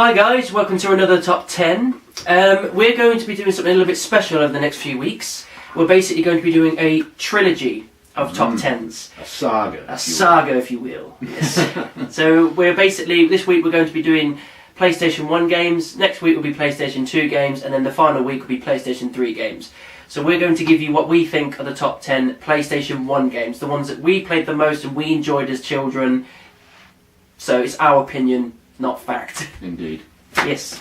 Hi guys, welcome to another top 10. We're going to be doing something a little bit special over the next few weeks. We're basically going to be doing a trilogy of top 10s. A saga. A saga, if you will. Yes. So we're basically, this week we're going to be doing PlayStation 1 games, next week will be PlayStation 2 games, and then the final week will be PlayStation 3 games. So we're going to give you what we think are the top 10 PlayStation 1 games, the ones that we played the most and we enjoyed as children. So it's our opinion, not fact. Indeed. Yes.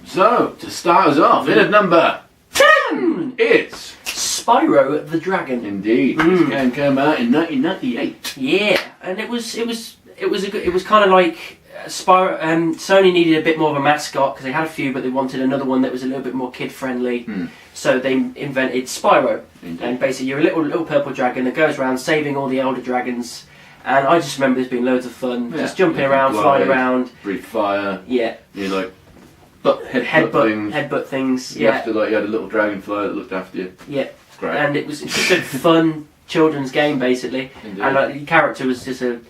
So, to start us off, in at number 10, it's Spyro the Dragon. Indeed. This game came out in 1998. Yeah, and it was kind of like Spyro. Sony needed a bit more of a mascot because they had a few, but they wanted another one that was a little bit more kid friendly. So they invented Spyro. Indeed. And basically, you're a little purple dragon that goes around saving all the elder dragons. And I just remember this being loads of fun, just jumping around, flying around. Breathe fire. Yeah. You like headbutt things. You have to, like, you had a little dragonfly that looked after you. Yeah. It's great. And it's just a fun children's game basically. Indeed. And like, the character was just a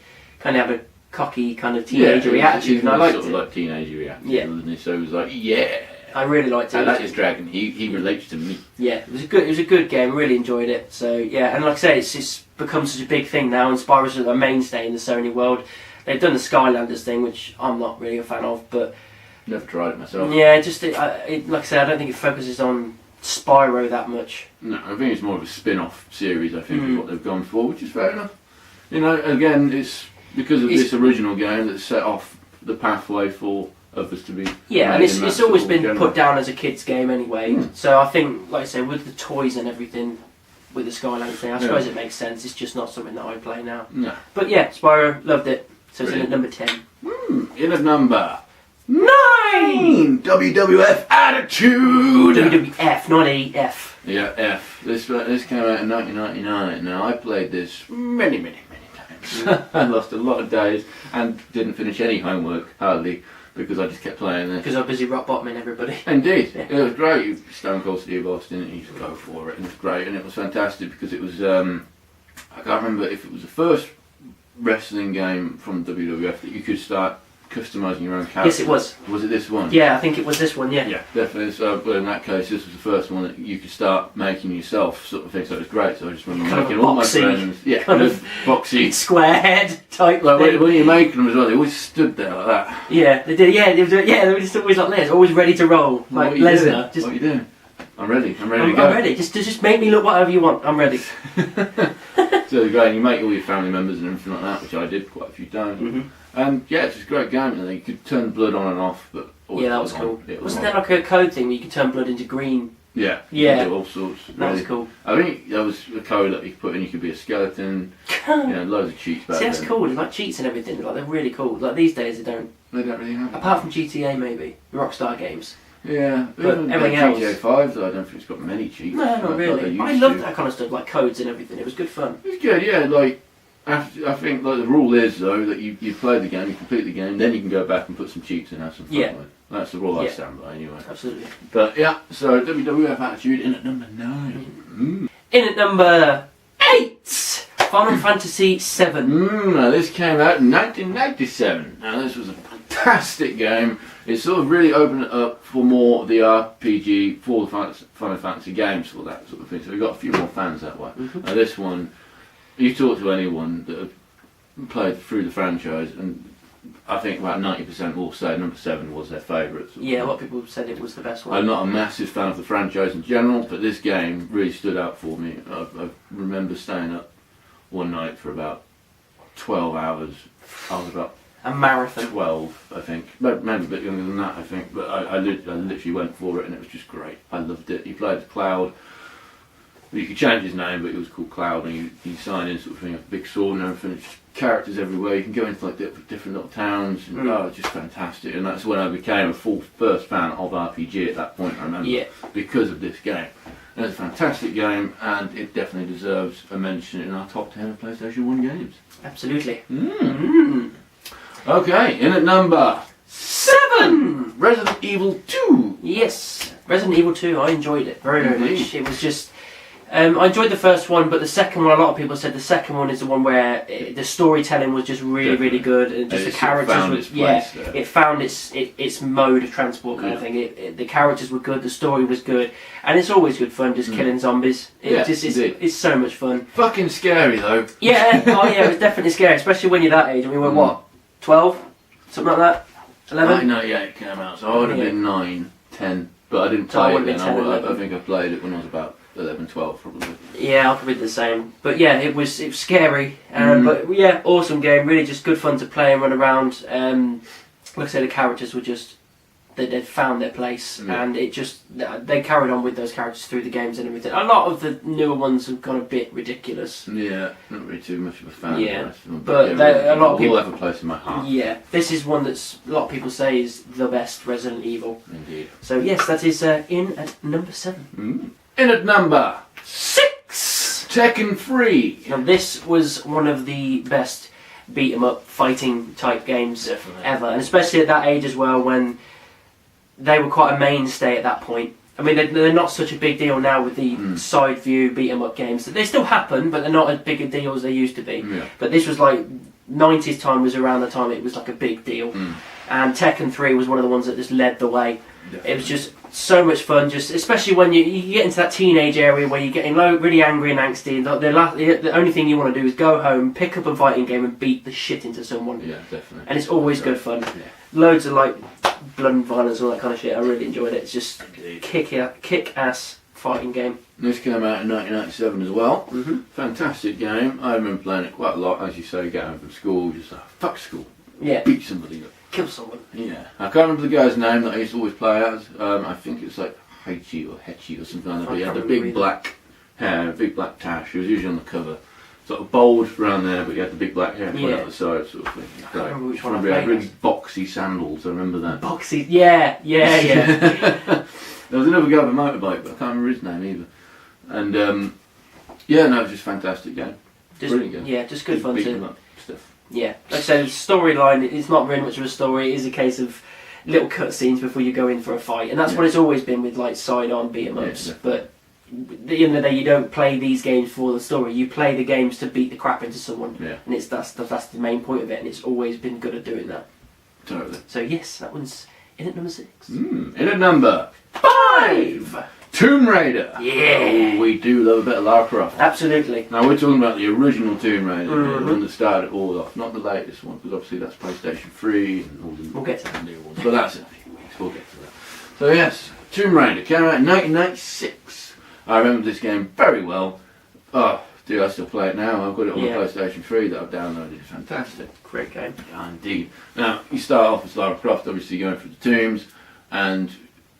kind of a cocky kind of teenager attitude, and I liked sort it. of like teenager attitude, Yeah. wasn't he? So it was like, yeah. I really liked it. I like this dragon. He relates to me. Yeah, it was a good game. I really enjoyed it. So yeah, and like I say, it's become such a big thing now, and Spyro's a mainstay in the Sony world. They've done the Skylanders thing, which I'm not really a fan of, but Never tried it myself. yeah, like I say, I don't think it focuses on Spyro that much. No, I think it's more of a spin-off series, I think, is what they've gone for, which is fair enough. You know, again, it's because of this original game that set off the pathway for others to be. Yeah, and it's always been put down as a kids' game anyway. So I think, like I say, with the toys and everything, with the Skylanders thing, I suppose it makes sense. It's just not something that I play now. No. But yeah, Spyro, loved it. So it's in at number 10. In at number 9, WWF Attitude. WWF, not AF. Yeah, F. This came out in 1999. Now, I played this many times. I lost a lot of days and didn't finish any homework, hardly, because I just kept playing this. Because I was busy rock bottoming everybody. Indeed. It was great. You Stone Cold Steve Austin, and you just go for it, and it was great, and it was fantastic because it was, I can't remember if it was the first wrestling game from WWF that you could start customising your own character. Yes, it was. Was it this one? Yeah, I think it was this one, yeah. Yeah, definitely. So, but in that case, this was the first one that you could start making yourself, sort of thing. So it was great. So I just remember Kind making of all my boxy, friends. Yeah, kind of boxy. Square head type Like thing. when you're making them as well, they always stood there like that. Yeah, they did. Yeah, they were just always like this, always ready to roll, like Lesnar. What are you doing? I'm ready. I'm ready I'm to go. I'm ready. Just make me look whatever you want. I'm ready. So great, and you make all your family members and everything like that, which I did quite a few times. And yeah, it's just a great game. And you could turn blood on and off, but Yeah, that was cool. Wasn't Wasn't there like a code thing where you could turn blood into green? Yeah, Yeah. You could do all sorts. That was cool. I think there was a code that you could put in. You could be a skeleton. Loads of cheats back See, that's then. cool. It's like cheats and everything. Like they're really cool. Like these days they don't. They don't really have it. Apart from GTA, maybe Rockstar games. Yeah, But even everything GTA else- 5, though, I don't think it's got many cheats. No, not like they really. used I loved to. that kind of stuff, like codes and everything. It was good fun. It's good, yeah. Like, I think like the rule is though that you play the game, you complete the game, then you can go back and put some cheats and have some fun with. That's the rule I stand by anyway. Absolutely. But yeah, so WWF Attitude in at number 9. In at number 8, Final Fantasy VII. Now this came out in 1997. Now this was a fantastic game. It sort of really opened it up for more of the RPG for the Final Fantasy games, for that sort of thing. So we got a few more fans that way. Now this one, you talk to anyone that have played through the franchise, and I think about 90% will say number 7 was their favourite. Yeah, a lot of people said it was the best one. I'm not a massive fan of the franchise in general, but this game really stood out for me. I remember staying up one night for about 12 hours. I was about a marathon. 12, I think. Maybe a bit younger than that, I think. But I literally went for it, and it was just great. I loved it. You played as Cloud. You could change his name, but it was called Cloud, and you sign in sort of thing, a big sword and everything. It's just characters everywhere. You can go into like different little towns, and it's just fantastic. And that's when I became a first fan of RPG at that point. I remember because of this game. And it's a fantastic game, and it definitely deserves a mention in our top 10 of PlayStation 1 games. Absolutely. Okay, in at number 7, Resident Evil 2. Yes, Resident Evil 2. I enjoyed it very much. It was just. I enjoyed the first one, but the second one, a lot of people said the second one is the one where the storytelling was just really good, and just the characters it found its mode of transport kind of thing. The characters were good, the story was good, and it's always good fun just killing zombies. It's so much fun. Fucking scary though. Yeah, it was definitely scary, especially when you're that age. I mean, we're what, 12, something like that, 11. 1998 came out, so I would have been 9, 10, but I didn't play it then. I think I played it when I was about 11, 12 probably. Yeah, I'll probably do the same. But yeah, it was scary. But yeah, awesome game. Really just good fun to play and run around. Like I say, the characters were just, they'd found their place, and it just, they carried on with those characters through the games and everything. A lot of the newer ones have gone a bit ridiculous. Yeah, not really too much of a fan. Yeah, but a lot of people have a place in my heart. Yeah, this is one that's a lot of people say is the best Resident Evil. Indeed. So yes, that is in at number 7. In at number 6, Tekken 3. Now this was one of the best beat 'em up fighting type games ever, and especially at that age as well, when they were quite a mainstay at that point. I mean, they're not such a big deal now with the side view beat 'em up games. They still happen, but they're not as big a deal as they used to be. Yeah. But this was like 90s time was around the time it was like a big deal, and Tekken 3 was one of the ones that just led the way. It was just so much fun, just especially when you get into that teenage area where you're getting really angry and angsty, and the only thing you want to do is go home, pick up a fighting game, and beat the shit into someone. Yeah, definitely. And it's always good fun. Yeah. Loads of like blood and violence and all that kind of shit. I really enjoyed it. It's just kick-ass fighting game. This came out in 1997 as well. Fantastic game. I remember playing it quite a lot. As you say, get home from school, just like, fuck school. Yeah. Beat somebody up. Kill someone. Yeah. I can't remember the guy's name that I used to always play as. I think it's like Heichi or Hechi or something like that. But he had the big black hair, big black tash. He was usually on the cover. Sort of bald around there, but he had the big black hair out the side, sort of thing. I can't remember which one I had played. really boxy sandals, I remember that. Boxy, yeah. There was another guy with a motorbike, but I can't remember his name either. And it was just a fantastic game. Brilliant game. Yeah, just good fun too. Stuff. Yeah, like I said, storyline, it's not really much of a story. It is a case of little cutscenes before you go in for a fight, and that's what it's always been with like side-on beat-em-ups. Yeah. But at the end of the day, you don't play these games for the story. You play the games to beat the crap into someone, and that's the main point of it. And it's always been good at doing that. Totally. So yes, that one's in at number 6. In at number 5. Tomb Raider. Yeah. Oh, we do love a bit of Lara Croft. Absolutely. Now we're talking about the original Tomb Raider, the one that started it all off, not the latest one, because obviously that's PlayStation 3 and all the We'll get to that. new ones. But that's in a few weeks, we'll get to that. So yes, Tomb Raider came out in 1996. I remember this game very well. Oh, do I still play it now? I've got it on the PlayStation 3 that I've downloaded. It's fantastic. Great game. Yeah, indeed. Now, you start off as Lara Croft, obviously going through the tombs, and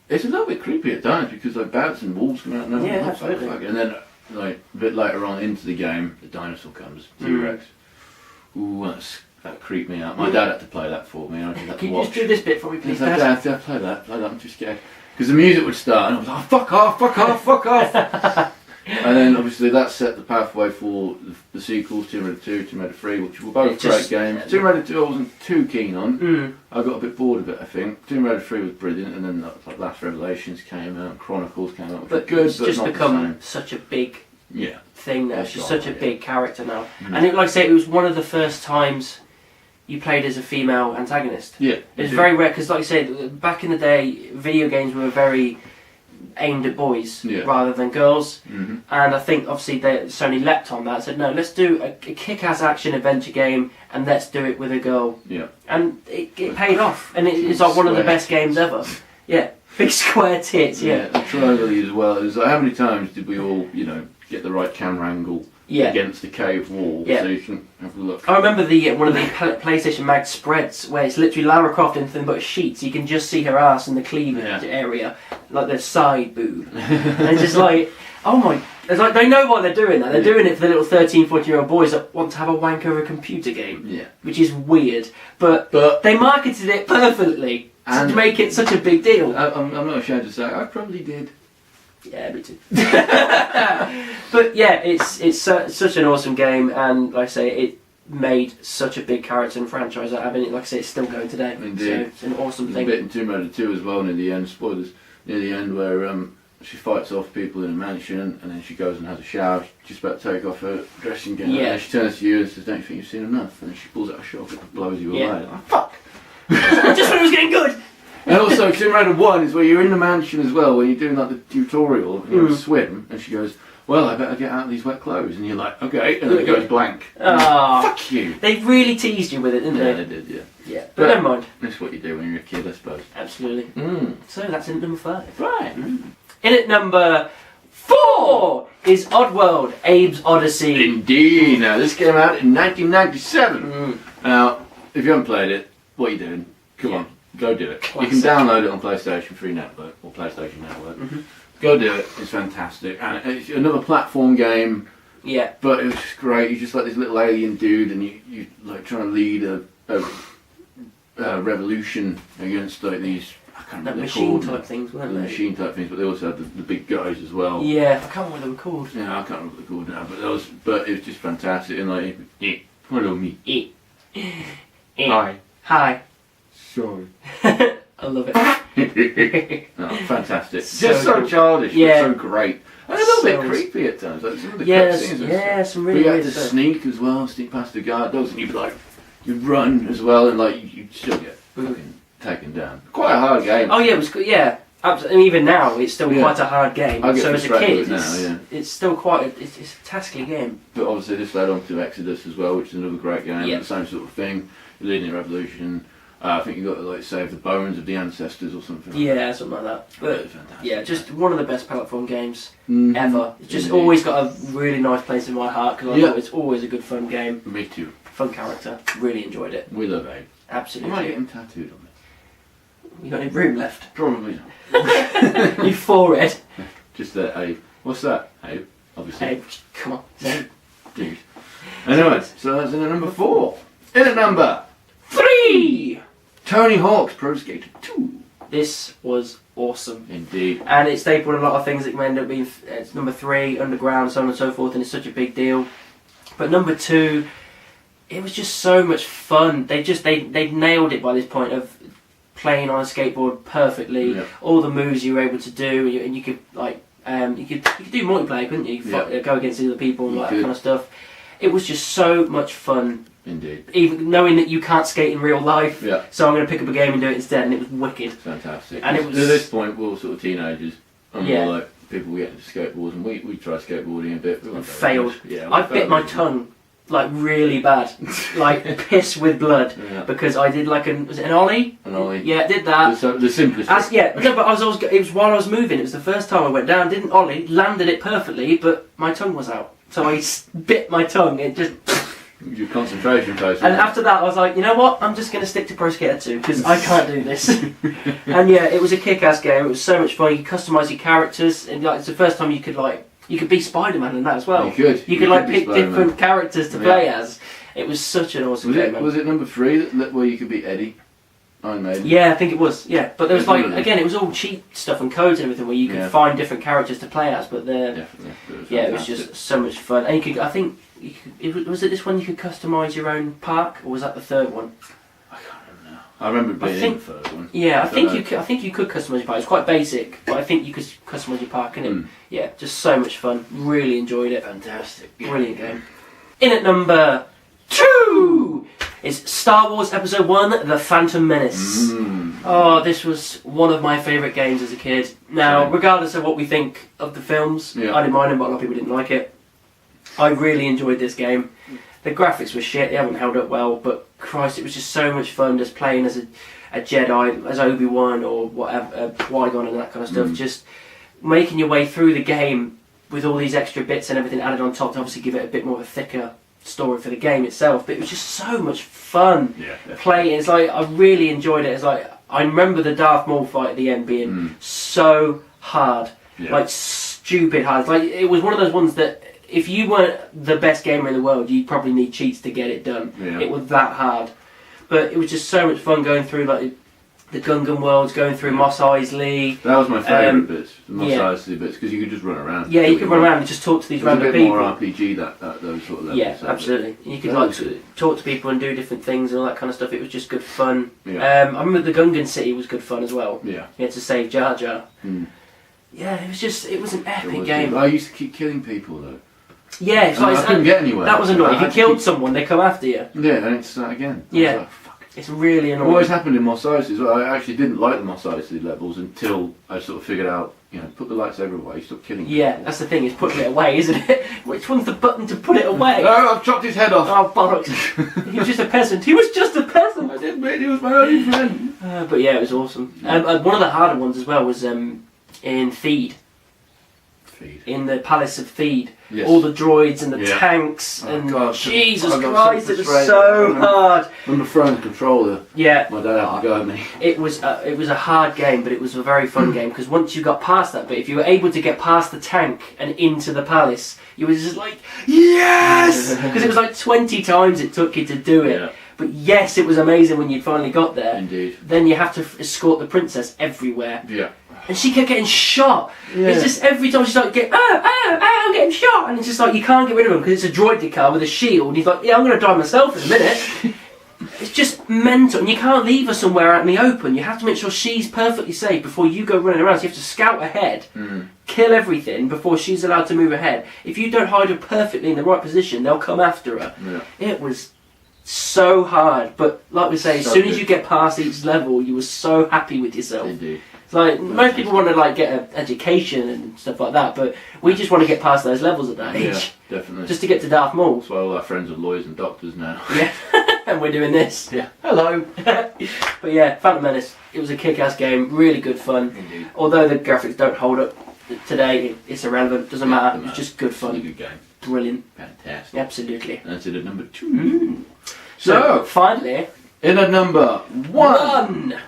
it's a little bit creepy at times because like bats and wolves come out and everything. Absolutely. And then like a bit later on into the game, the dinosaur comes, T-Rex. Ooh, that creeped me out. My dad had to play that for me. I just had to Can you watch. just do this bit for me, please? Dad, play that, I'm too scared. Because the music would start and I was like, fuck off. And then obviously that set the pathway for the sequels, Tomb Raider 2, Tomb Raider 3, which were both great games. Tomb Raider 2 I wasn't too keen on. I got a bit bored of it, I think. Tomb Raider 3 was brilliant, and then like Last Revelations came out, Chronicles came out, which was good, it's but just not become such a big thing now. She's such a big character now. And like I say, it was one of the first times you played as a female antagonist. Yeah. It was very rare, because like I said, back in the day, video games were very aimed at boys rather than girls, and I think obviously Sony leapt on that and said, no, let's do a kick-ass action adventure game and let's do it with a girl, and it paid off, and it's like one of the best games ever. Big square tits. The trilogy as well. It was like, how many times did we all get the right camera angle against the cave wall so you can have a look? I remember one of the PlayStation Mag spreads where it's literally Lara Croft in nothing but sheets. You can just see her ass in the cleavage area, like the side boob. And it's just like, oh my... It's like they know what they're doing now. They're doing it for the little 13, 14-year-old boys that want to have a wank over a computer game. Which is weird. But they marketed it perfectly to make it such a big deal. I'm not ashamed to say, I probably did. Yeah, me too. But yeah, it's such an awesome game, and like I say, it made such a big character and franchise out of it. Like I say, it's still going today. Indeed. So it's an awesome thing. There's a bit in Tomb Raider 2 as well near the end, spoilers, near the end where she fights off people in a mansion, and then she goes and has a shower. She's about to take off her dressing gown, and then she turns to you and says, "Don't you think you've seen enough?" And then she pulls out a shotgun and blows you away. Like, fuck! Just when it was getting good! And also, Tomb Raider 1 is where you're in the mansion as well, where you're doing like the tutorial, and you have a swim, and she goes, "Well, I better get out of these wet clothes," and you're like, "Okay," and then it goes blank. Oh, fuck you! They really teased you with it, didn't they? Yeah, they did, yeah. Yeah, but never mind. That's what you do when you're a kid, I suppose. Absolutely. So that's in at number 5. Right. In at number 4 is Oddworld, Abe's Odyssey. Indeed. Now, this came out in 1997. Now, if you haven't played it, what are you doing? Come on, go do it. Classic. You can download it on PlayStation 3 Network or PlayStation Network. Go do it. It's fantastic, and it's another platform game. Yeah. But it was just great. You're just like this little alien dude, and you like trying to lead a revolution against like these. I can't remember machine type things, weren't the they? machine type things, but they also had the big guys as well. Yeah, I can't remember what they were called. Yeah, I can't remember what they're called now, but it was just fantastic. And like, hello me. Hi. Hi. Sorry. I love it. Oh, fantastic. So Just so cool. childish, Yeah. but so great. And a little bit So- creepy at times. Like some of the Yes, cutscenes. yeah, some But really you had weird to stuff. sneak as well, sneak past the guard dogs, and you'd be like, you'd run as well, and like you'd still get fucking taken down. Quite a hard game. Oh yeah, it was good. Yeah, absolutely. And even now, it's still quite a hard game. I get So as a frustrated kid, with it now, it's still quite. It's a taskly game. But obviously this led on to Exodus as well, which is another great game. Yeah. The same sort of thing. You're leading a revolution. I think you've got to like save the bones of the ancestors or something. Yeah, something like that. But It's fantastic. yeah, just one of the best platform games Mhm. ever. It's just Indeed. always got a really nice place in my heart because Yeah. it's always a good fun game. Me too. Fun character. Really enjoyed it. We love Abe. I might Absolutely. get him tattooed on me. You got any room left? Probably not. You forehead. Just that Abe. What's that? Abe. Obviously. Hey, come on. No. Dude. Anyway, so that's in at number 4. In at number 3! Tony Hawk's Pro Skater 2. This was awesome. Indeed. And it stapled a lot of things that end up being it's number 3, Underground, so on and so forth, and it's such a big deal. But number 2, it was just so much fun. They nailed it by this point of playing on a skateboard perfectly. Yeah. All the moves you were able to do, and you could like you could do multiplayer, couldn't you? Go against other people and You all that could. kind of stuff. It was just so much fun. Indeed. Even knowing that you can't skate in real life, Yeah. so I'm going to pick up a game and do it instead, and it was wicked. Fantastic. And it was- At this point, we're all sort of teenagers. And Yeah. we're like people get into skateboards, and we tried skateboarding a bit. We weren't very Failed. good. Yeah, I bit my tongue like really bad, like piss with blood, Yeah. because I did like was it an ollie? An ollie. Yeah, I did that. The simplest. No, but I was always, it was while I was moving. It was the first time I went down, didn't ollie, landed it perfectly, but my tongue was out. So I bit my tongue. It just. Your concentration post. And after that, I was like, you know what? I'm just going to stick to Pro Skater 2 because I can't do this. And yeah, it was a kick-ass game. It was so much fun. You could customise your characters, and like it's the first time you could be Spider-Man in that as well. You could. You could like be pick Spider-Man. different characters to play as. It was such an awesome game. Man. Was it number 3 where you could be Eddie? Iron Maiden. Yeah, I think it was. Yeah, but there was like Definitely. again, it was all cheat stuff and codes and everything where you could find different characters to play as. But Definitely. it was just so much fun. And you could, I think, was it this one you could customise your own park, or was that the third one? I can't remember now. I remember being in the third one. Yeah, I think don't you know. could. I think you could customise your park. It's quite basic, but I think you could customise your park, and yeah, just so much fun. Really enjoyed it. Fantastic. Brilliant game. In at number 2 is Star Wars Episode 1: The Phantom Menace. Oh, this was one of my favourite games as a kid. Now, Same. regardless of what we think of the films, Yeah. I didn't mind them, but a lot of people didn't like it. I really enjoyed this game. The graphics were shit, they haven't held up well, but Christ, it was just so much fun just playing as a Jedi, as Obi-Wan or whatever, Qui-Gon and that kind of stuff. Just making your way through the game with all these extra bits and everything added on top to obviously give it a bit more of a thicker story for the game itself. But it was just so much fun. Yeah. Playing, it's like I really enjoyed it. It's like I remember the Darth Maul fight at the end being so hard, like stupid hard. Like it was one of those ones that if you weren't the best gamer in the world, you'd probably need cheats to get it done. Yeah. It was that hard, but it was just so much fun going through like the Gungan worlds, going through Mos Eisley. That was my favourite bits, the Mos yeah. Eisley bits, because you could just run around. Yeah, you could run around and just talk to these It was a random bit people. more RPG those sort of levels. Yeah, so absolutely. You could that like was good. talk to people and do different things and all that kind of stuff. It was just good fun. Yeah. I remember the Gungan city was good fun as well. Yeah. You had to save Jar Jar. Yeah, it was an epic It was game. good. I used to keep killing people though. Yeah, it's And like I couldn't get anywhere. that was annoying. I If you killed someone, they come after you. Yeah, then it's that again. I was Yeah. like, fuck. It's really It annoying. always happened in Mos Eisley as well. I actually didn't like the Mos Eisley levels until I sort of figured out, put the lightsaber away, stop killing people. Yeah, that's the thing, is putting it away, isn't it? Which one's the button to put it away? No, I've chopped his head off. Oh, bollocks. He was just a peasant. He was just a peasant. I didn't mean he was my only friend. But yeah, it was awesome. One of the harder ones as well was in Theed. In the Palace of Theed. Yes. All the droids and the Yeah. tanks Oh, and God. Jesus I got Christ, so it was frustrated. so hard. I remember throwing the controller. Yeah. My dad had to go at me. It was a hard game, but it was a very fun game, because once you got past that bit, if you were able to get past the tank and into the palace, you were just like, yes! Because it was like 20 times it took you to do it. Yeah. But yes, it was amazing when you finally got there. Indeed. Then you have to escort the princess everywhere. Yeah. And she kept getting shot. Yeah. It's just every time she's like, I'm getting shot. And it's just like, you can't get rid of him because it's a droid car with a shield. And he's like, yeah, I'm going to die myself in a minute. It's just mental. And you can't leave her somewhere out in the open. You have to make sure she's perfectly safe before you go running around. So you have to scout ahead, kill everything before she's allowed to move ahead. If you don't hide her perfectly in the right position, they'll come after her. Yeah. It was so hard. But like we say, as soon as you get past each level, you were so happy with yourself. Indeed. Like, most people want to get an education and stuff like that, but we just want to get past those levels at that age. Yeah, definitely. Just to get to Darth Maul. That's why all our friends are lawyers and doctors now. Yeah, and we're doing this. Yeah. Hello. But yeah, Phantom Menace, it was a kick-ass game, really good fun. Indeed. Although the graphics don't hold up today, it's irrelevant, doesn't matter, it's just good fun. It's a good game. Brilliant. Fantastic. Absolutely. And that's it at number 2. So, finally, in at number 1.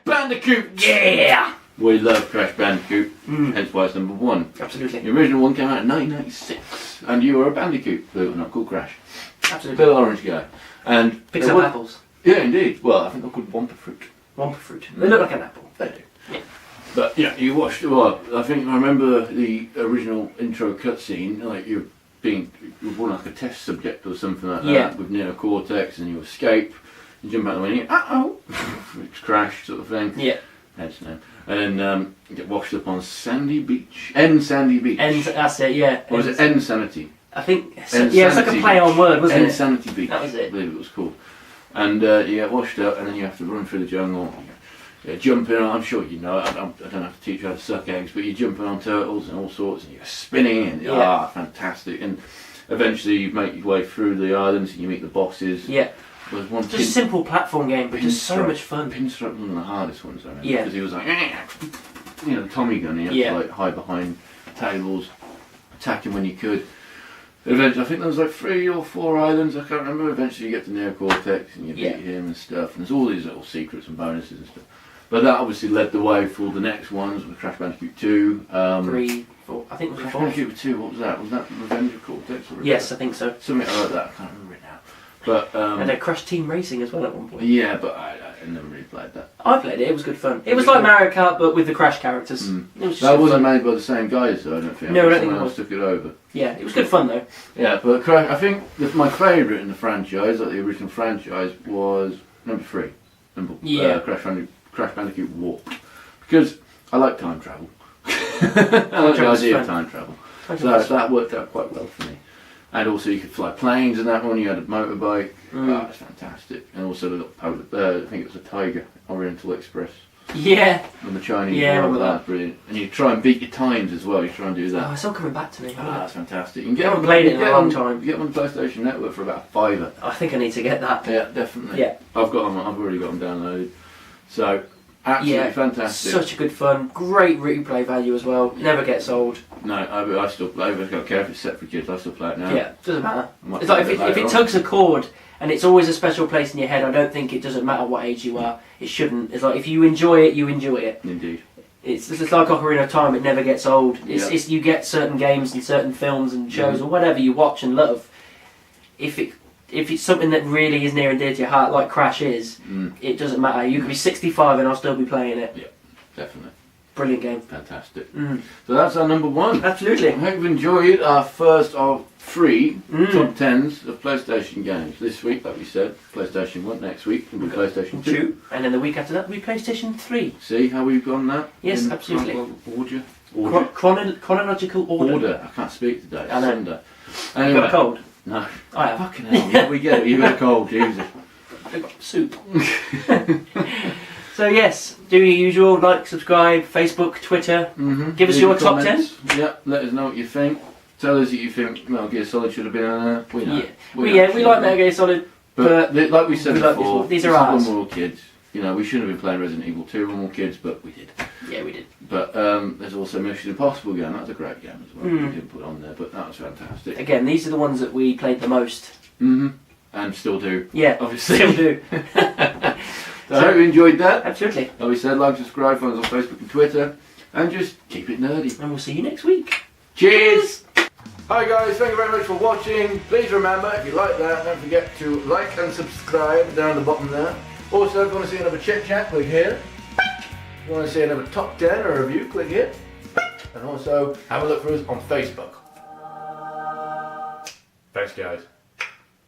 Bandicoot! Yeah! We love Crash Bandicoot, hence why it's number 1. Absolutely. The original one came out in 1996, and you were a Bandicoot, believe it or not, called Crash. Absolutely. Little orange guy. And Picks up apples. Yeah, indeed. Well, I think they're called Wampa Fruit. Wampa fruit. They look like an apple. They do. Yeah. But yeah, you watched. Well, I think I remember the original intro cutscene. Like you're born like a test subject or something like that, Yeah. with neocortex, and you escape. You jump out the window. It's Crash sort of thing. Yeah. That's no. And then you get washed up on Sandy Beach. Sandy Beach. That's it, yeah. Or was it Insanity? I think, yeah, it's like a Insanity play on word, wasn't it? Insanity Beach. That was it. I believe it was called. And you get washed up, and then you have to run through the jungle. Yeah, jumping on, I'm sure you know, I don't have to teach you how to suck eggs, but you're jumping on turtles and all sorts, and you're spinning, and fantastic. And eventually you make your way through the islands, and you meet the bosses. Yeah. There's one Just a simple platform game, but just so much fun. Pinstripe was one of the hardest ones, I remember. Yeah. Because he was like, the Tommy gun, you had to hide behind tables, attacking when you could. Eventually, I think there was 3 or 4 islands, I can't remember. Eventually you get to neocortex and you beat him and stuff, and there's all these little secrets and bonuses and stuff. But that obviously led the way for all the next ones, with Crash Bandicoot 2. 3, 4, I think it was Crash 4. Bandicoot 2, what was that? Was that Revenge of Cortex? Or Yes, I think so. something like that, I can't remember it now. But, And they Crash Team Racing as well at one point. yeah, but I never really played that. I played it, it was good fun. It was like Mario Kart, but with the Crash characters. It was just That good wasn't fun. made by the same guys, though, I don't think. No, I don't think Someone it else was. took it over. Yeah, it was good fun though. Yeah, but Crash, I think my favourite in the franchise, like the original franchise, was number 3. Crash Bandicoot Warped. Because I like time travel. I like the idea of time travel. So that worked out quite well for me. And also you could fly planes in that one, you had a motorbike. It's fantastic. And also the little, I think it was a Tiger, Oriental Express. Yeah. On the Chinese Yeah, I world, remember that. that's brilliant. And you try and beat your times as well, you try and do that. Oh, it's all coming back to me. That's fantastic. You can I haven't played it in a long time. You get them on the PlayStation Network for about £5. I think I need to get that. Yeah, definitely. Yeah. I've already got them downloaded. So, absolutely fantastic. Such a good fun. Great replay value as well. Never gets old. No, I still play it. I don't care if it's set for kids, I still play it now. Yeah, doesn't matter. Might It's like play if it later tugs a chord and it's always a special place in your head, I don't think it doesn't matter what age you are. It shouldn't. It's like if you enjoy it, you enjoy it. Indeed. It's like Ocarina of Time, it never gets old. It's you get certain games and certain films and shows or whatever you watch and love. If it's something that really is near and dear to your heart, like Crash is, it doesn't matter. You could be 65 and I'll still be playing it. Yeah, definitely. Brilliant game. Fantastic. Mm. So that's our number one. Absolutely. I hope you've enjoyed our first of 3 top 10s of PlayStation games. This week, like we said, PlayStation 1. Next week will be PlayStation 2. And then the week after that will be PlayStation 3. See how we've gone that? Yes, in absolutely. Chronological order. I can't speak today. It's I know. Sunday. You Anyway, got a cold? no. I have. Fucking hell. Yeah, we get it. You got a cold, Jesus. I've got soup. So yes, do your usual, like, subscribe, Facebook, Twitter. Give us Leave your the top 10. comments. Yeah, let us know what you think. Tell us that you think Metal Gear Solid should have been on there. We know. Yeah, We we like Metal Gear Solid, but like we said we like before, these are this is ours. when we were kids. You know, we shouldn't have been playing Resident Evil 2 when we were kids, but we did. Yeah, we did. But there's also Mission Impossible game. That was a great game as well. We didn't put it on there, but that was fantastic. Again, these are the ones that we played the most. And still do. Yeah, Obviously. still do. So I hope you enjoyed that. Absolutely. Like we said, like, subscribe, find us on Facebook and Twitter, and just keep it nerdy. And we'll see you next week. Cheers! Hi guys, thank you very much for watching. Please remember, if you like that, don't forget to like and subscribe down the bottom there. Also, if you want to see another chit chat, click here. If you want to see another top 10 or review, click here. And also, have a look for us on Facebook. Thanks guys.